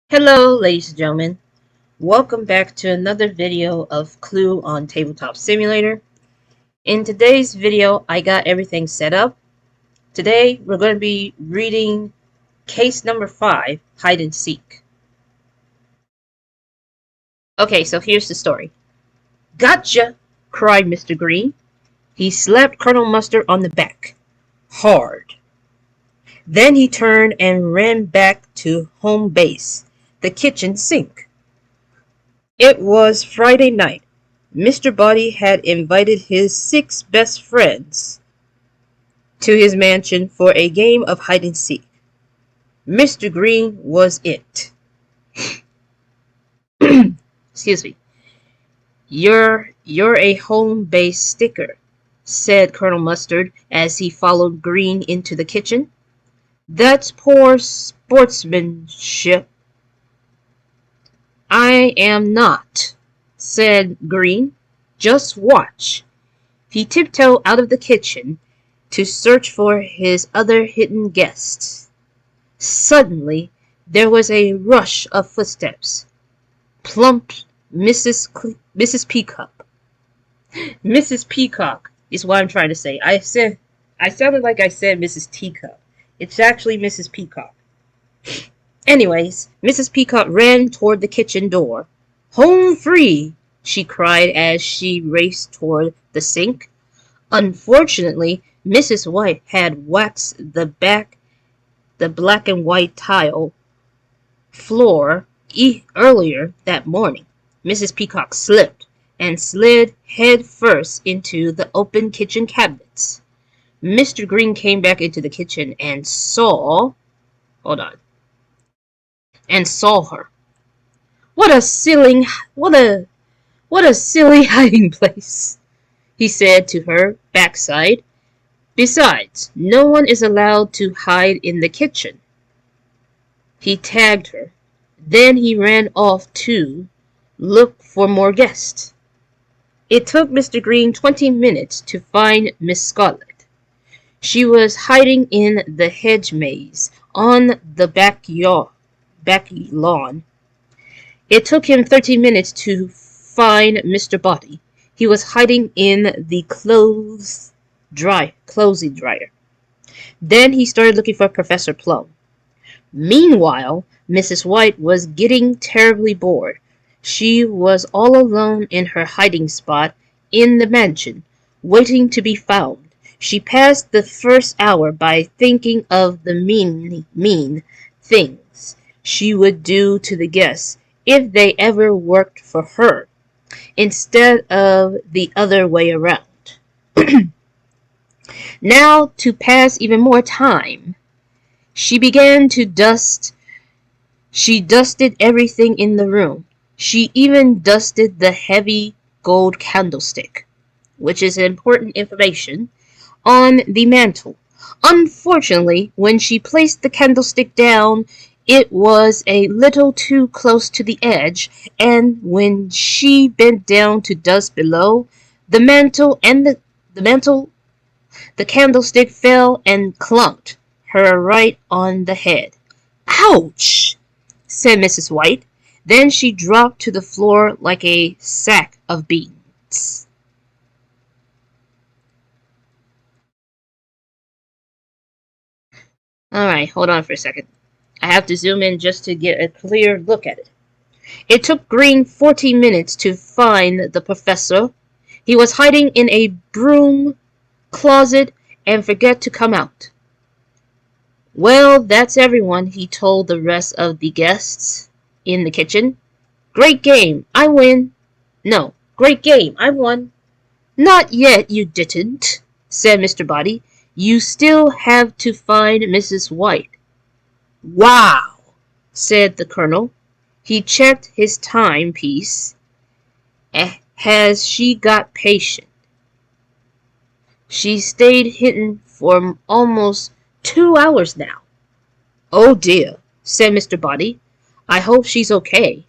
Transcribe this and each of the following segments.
Hello, ladies and gentlemen. Welcome back to another video of Clue on Tabletop Simulator. In today's video, I got everything set up. Today, we're going to be reading case number 5, Hide and Seek. Okay, so here's the story. Gotcha! Cried Mr. Green. He slapped Colonel Mustard on the back. Hard. Then he turned and ran back to home base, the kitchen sink. It was Friday night. Mr. Body had invited his 6 best friends to his mansion for a game of hide and seek. Mr. Green was it. Excuse me. You're a home-based sticker, said Colonel Mustard as he followed Green into the kitchen. That's poor sportsmanship. I am not, said Green. Just watch. He tiptoed out of the kitchen to search for his other hidden guests. Suddenly, there was a rush of footsteps. Plump Mrs. Peacock. Mrs. Peacock is what I'm trying to say. I sounded like I said Mrs. Teacup. It's actually Mrs. Peacock. Anyways, Mrs. Peacock ran toward the kitchen door. Home free, she cried as she raced toward the sink. Unfortunately, Mrs. White had waxed the black and white tile floor earlier that morning. Mrs. Peacock slipped and slid head first into the open kitchen cabinets. Mr. Green came back into the kitchen and saw her. What a silly hiding place, he said to her backside. Besides, no one is allowed to hide in the kitchen. He tagged her. Then he ran off to look for more guests. It took Mr. Green 20 minutes to find Miss Scarlet. She was hiding in the hedge maze on the back lawn. It took him 30 minutes to find Mr. Body. He was hiding in the clothes dryer. Then he started looking for Professor Plum. Meanwhile, Mrs. White was getting terribly bored. She was all alone in her hiding spot in the mansion, waiting to be found. She passed the first hour by thinking of the mean things she would do to the guests if they ever worked for her, instead of the other way around. Now, to pass even more time, she began to dust. She dusted everything in the room. She even dusted the heavy gold candlestick, which is important information, on the mantel. Unfortunately, when she placed the candlestick down, it was a little too close to the edge, and when she bent down to dust below, the candlestick fell and clunked her right on the head. Ouch! Said Mrs. White. Then she dropped to the floor like a sack of beans. Alright, hold on for a second. I have to zoom in just to get a clear look at it. It took Green 14 minutes to find the professor. He was hiding in a broom closet and forgot to come out. Well, that's everyone, he told the rest of the guests in the kitchen. Great game, I win. No, great game, I won. Not yet, you didn't, said Mr. Body. You still have to find Mrs. White. Wow, said the Colonel. He checked his timepiece. Has she got patient? She stayed hidden for almost 2 hours now. Oh dear, said Mr. Body. I hope she's okay.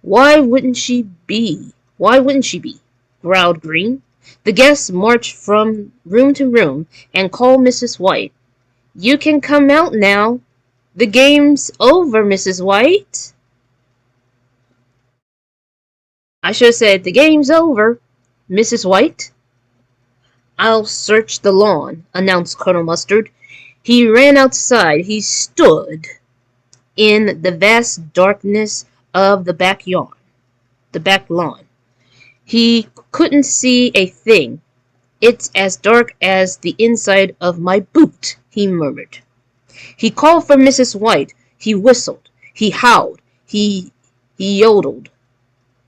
Why wouldn't she be? Growled Green. The guests marched from room to room and called Mrs. White. You can come out now. The game's over, Mrs. White. I should have said, the game's over, Mrs. White. I'll search the lawn, announced Colonel Mustard. He ran outside. He stood in the vast darkness of the back lawn. He couldn't see a thing. It's as dark as the inside of my boot, he murmured. He called for Mrs. White. He whistled. He howled. He yodeled.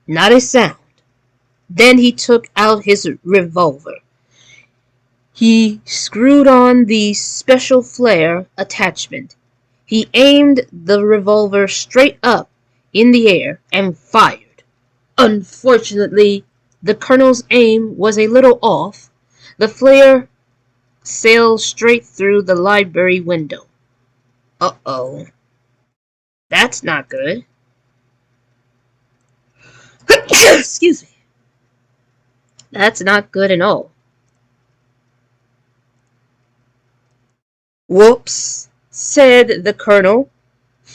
Not a sound. Then he took out his revolver. He screwed on the special flare attachment. He aimed the revolver straight up in the air and fired. Unfortunately, the colonel's aim was a little off. The flare sailed straight through the library window. Uh-oh. That's not good. Excuse me. That's not good at all. Whoops, said the colonel.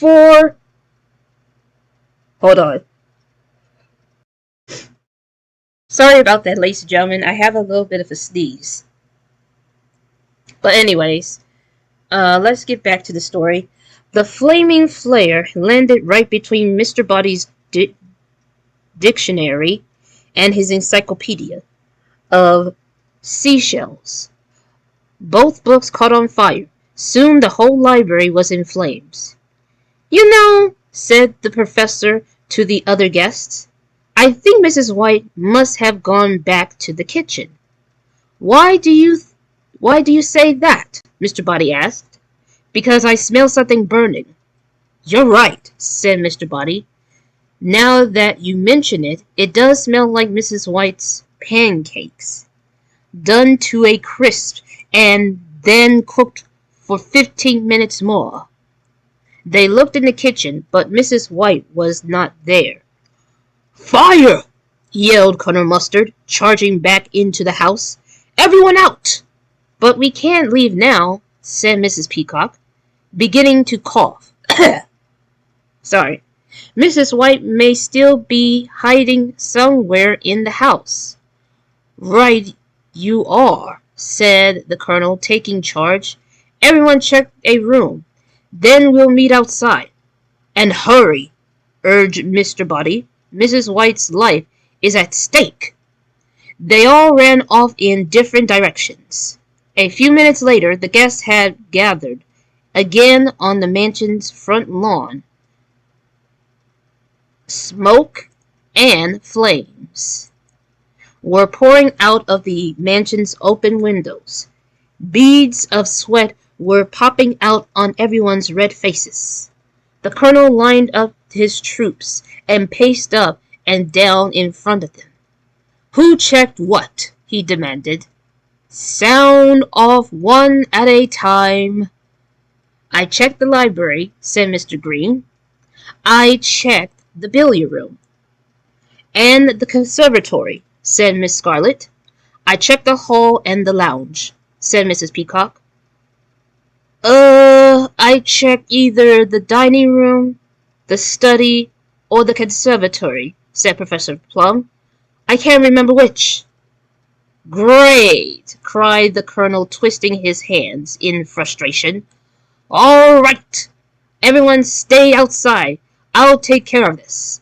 Hold on. Sorry about that, ladies and gentlemen. I have a little bit of a sneeze. But anyways, let's get back to the story. The flaming flare landed right between Mr. Body's dictionary and his encyclopedia of seashells. Both books caught on fire. Soon the whole library was in flames. You know, said the professor to the other guests, I think Mrs. White must have gone back to the kitchen. Why do you say that? Mr. Body asked. Because I smell something burning. You're right, said Mr. Body. Now that you mention it, it does smell like Mrs. White's pancakes. Done to a crisp and then cooked for 15 minutes more. They looked in the kitchen, but Mrs. White was not there. Fire! Yelled Colonel Mustard, charging back into the house. Everyone out! But we can't leave now, said Mrs. Peacock, beginning to cough. Sorry. Mrs. White may still be hiding somewhere in the house. Right you are, said the colonel, taking charge. Everyone check a room. Then we'll meet outside. And hurry, urged Mr. Body. Mrs. White's life is at stake. They all ran off in different directions. A few minutes later, the guests had gathered again on the mansion's front lawn. Smoke and flames were pouring out of the mansion's open windows. Beads of sweat were popping out on everyone's red faces. The colonel lined up his troops and paced up and down in front of them. Who checked what? He demanded. Sound off one at a time. I checked the library, said Mr. Green. I checked the billiard room. And the conservatory, said Miss Scarlet. I checked the hall and the lounge, said Mrs. Peacock. I checked either the dining room, the study, or the conservatory, said Professor Plum. I can't remember which. Great, cried the colonel, twisting his hands in frustration. All right, everyone stay outside. I'll take care of this.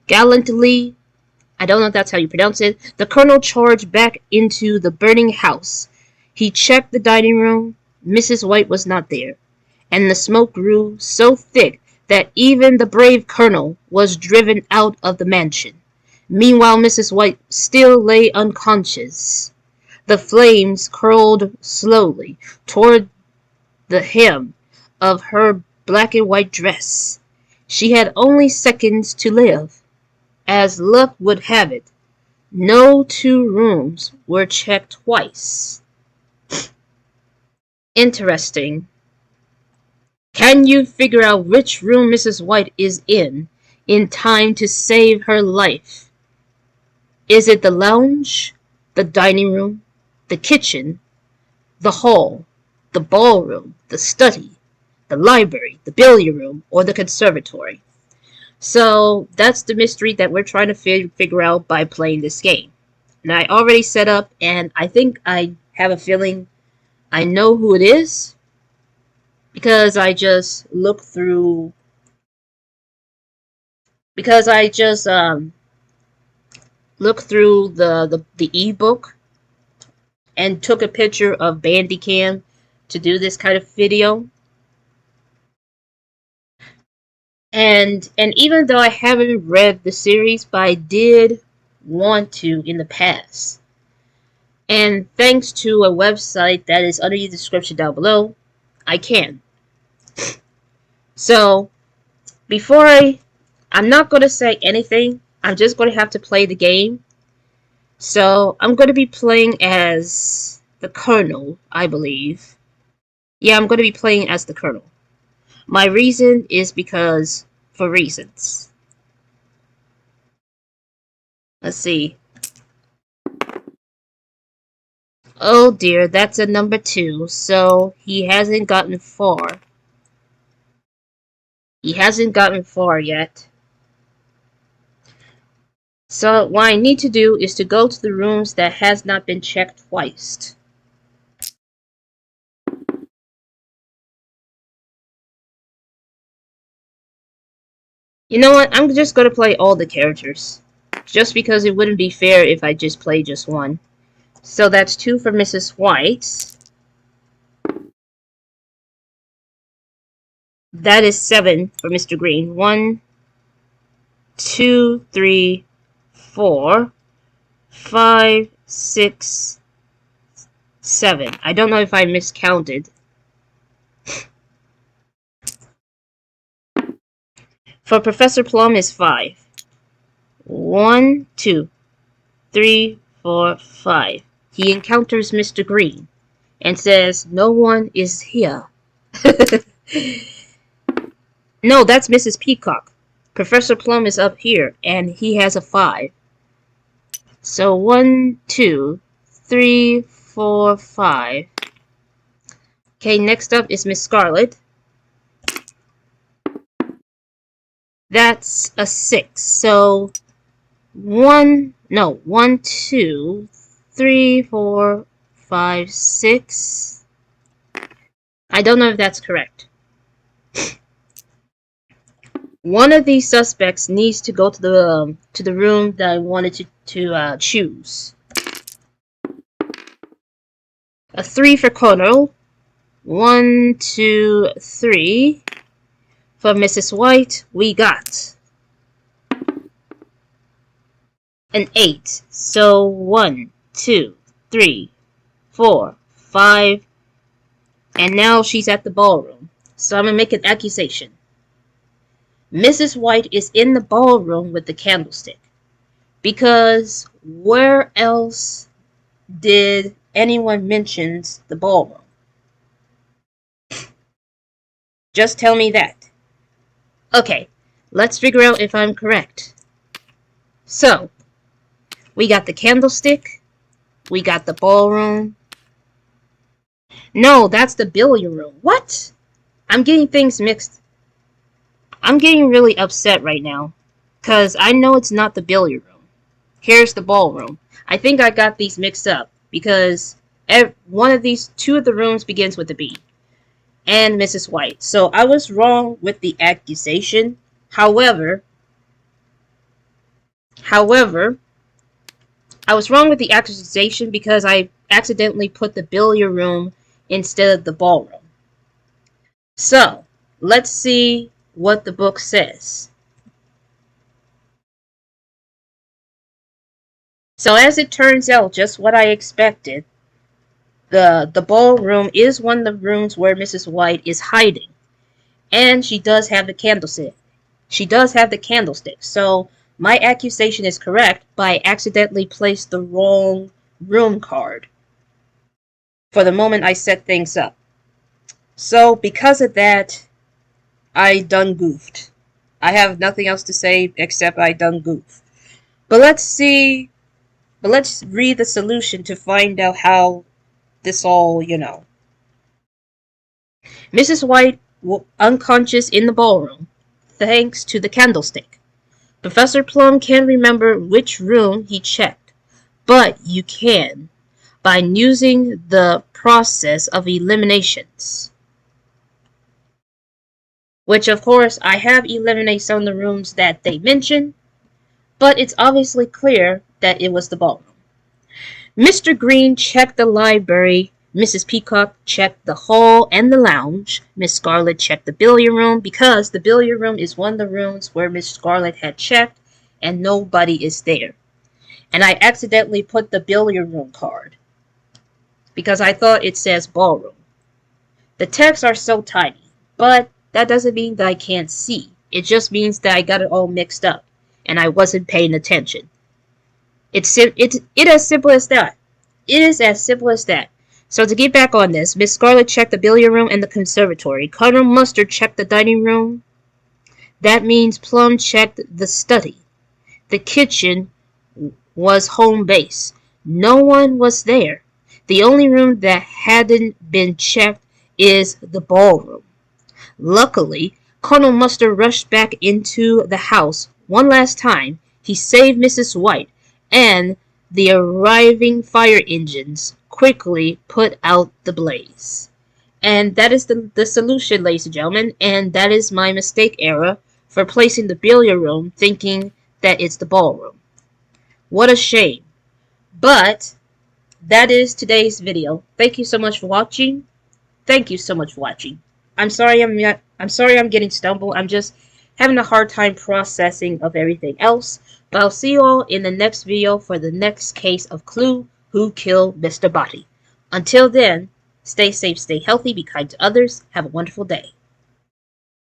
Gallantly, I don't know if that's how you pronounce it, the colonel charged back into the burning house. He checked the dining room. Mrs. White was not there, and the smoke grew so thick that even the brave colonel was driven out of the mansion. Meanwhile, Mrs. White still lay unconscious. The flames curled slowly toward the hem of her black and white dress. She had only seconds to live. As luck would have it, no two rooms were checked twice. Interesting. Can you figure out which room Mrs. White is in time to save her life? Is it the lounge, the dining room, the kitchen, the hall, the ballroom, the study, the library, the billiard room, or the conservatory. So that's the mystery that we're trying to figure out by playing this game. And I already set up, and I think I have a feeling I know who it is because I just looked through. Because I just looked through the ebook and took a picture of Bandicam to do this kind of video. And even though I haven't read the series, but I did want to in the past. And thanks to a website that is under the description down below, I can. So, before I'm not going to say anything. I'm just going to have to play the game. So, I'm going to be playing as the Colonel, I believe. Yeah, I'm going to be playing as the Colonel. My reason is because, for reasons. Let's see. Oh dear, that's a number 2, so he hasn't gotten far. He hasn't gotten far yet. So what I need to do is to go to the rooms that has not been checked twice. You know what? I'm just going to play all the characters. Just because it wouldn't be fair if I just play just one. So that's 2 for Mrs. White. That is 7 for Mr. Green. 1, 2, 3, 4, 5, 6, 7. I don't know if I miscounted. For Professor Plum is 5. 1, 2, 3, 4, 5. He encounters Mr. Green and says, "No one is here." No, that's Mrs. Peacock. Professor Plum is up here, and he has a 5. So 1, 2, 3, 4, 5. Okay, next up is Miss Scarlet. That's a 6. So 1, 2, 3, 4, 5, 6. I don't know if that's correct. One of these suspects needs to go to the room that I wanted to choose. A 3 for Colonel. 1, 2, 3. For Mrs. White, we got an 8. So 1, 2, 3, 4, 5. And now she's at the ballroom. So I'm going to make an accusation. Mrs. White is in the ballroom with the candlestick. Because where else did anyone mention the ballroom? Just tell me that. Okay, let's figure out if I'm correct. So, we got the candlestick. We got the ballroom. No, that's the billiard room. What? I'm getting things mixed. I'm getting really upset right now. Because I know it's not the billiard room. Here's the ballroom. I think I got these mixed up. Because one of these, 2 of the rooms begins with a B. And Mrs. White. So I was wrong with the accusation. However, I was wrong with the accusation because I accidentally put the billiard room instead of the ballroom. So, let's see what the book says. So as it turns out, just what I expected, the ballroom is one of the rooms where Mrs. White is hiding. And she does have the candlestick. So my accusation is correct, but I accidentally placed the wrong room card for the moment I set things up. So because of that, I done goofed. I have nothing else to say except I done goofed. But let's read the solution to find out how this all, Mrs. White unconscious in the ballroom, thanks to the candlestick. Professor Plum can't remember which room he checked, but you can by using the process of eliminations. Which, of course, I have eliminated some of the rooms that they mentioned, but it's obviously clear that it was the ballroom. Mr. Green checked the library. Mrs. Peacock checked the hall and the lounge. Miss Scarlet checked the billiard room because the billiard room is one of the rooms where Miss Scarlet had checked and nobody is there. And I accidentally put the billiard room card because I thought it says ballroom. The texts are so tiny, but that doesn't mean that I can't see. It just means that I got it all mixed up and I wasn't paying attention. It's as simple as that. It is as simple as that. So to get back on this, Miss Scarlet checked the billiard room and the conservatory. Colonel Mustard checked the dining room. That means Plum checked the study. The kitchen was home base. No one was there. The only room that hadn't been checked is the ballroom. Luckily, Colonel Mustard rushed back into the house one last time. He saved Mrs. White, and the arriving fire engines quickly put out the blaze. And that is the solution, ladies and gentlemen, and that is my mistake error for placing the billiard room thinking that it's the ballroom. What a shame. But that is today's video. Thank you so much for watching. Thank you so much for watching. I'm sorry I'm getting stumbled. I'm just having a hard time processing of everything else. But I'll see you all in the next video for the next case of Clue Who Killed Mr. Body. Until then, stay safe, stay healthy, be kind to others. Have a wonderful day.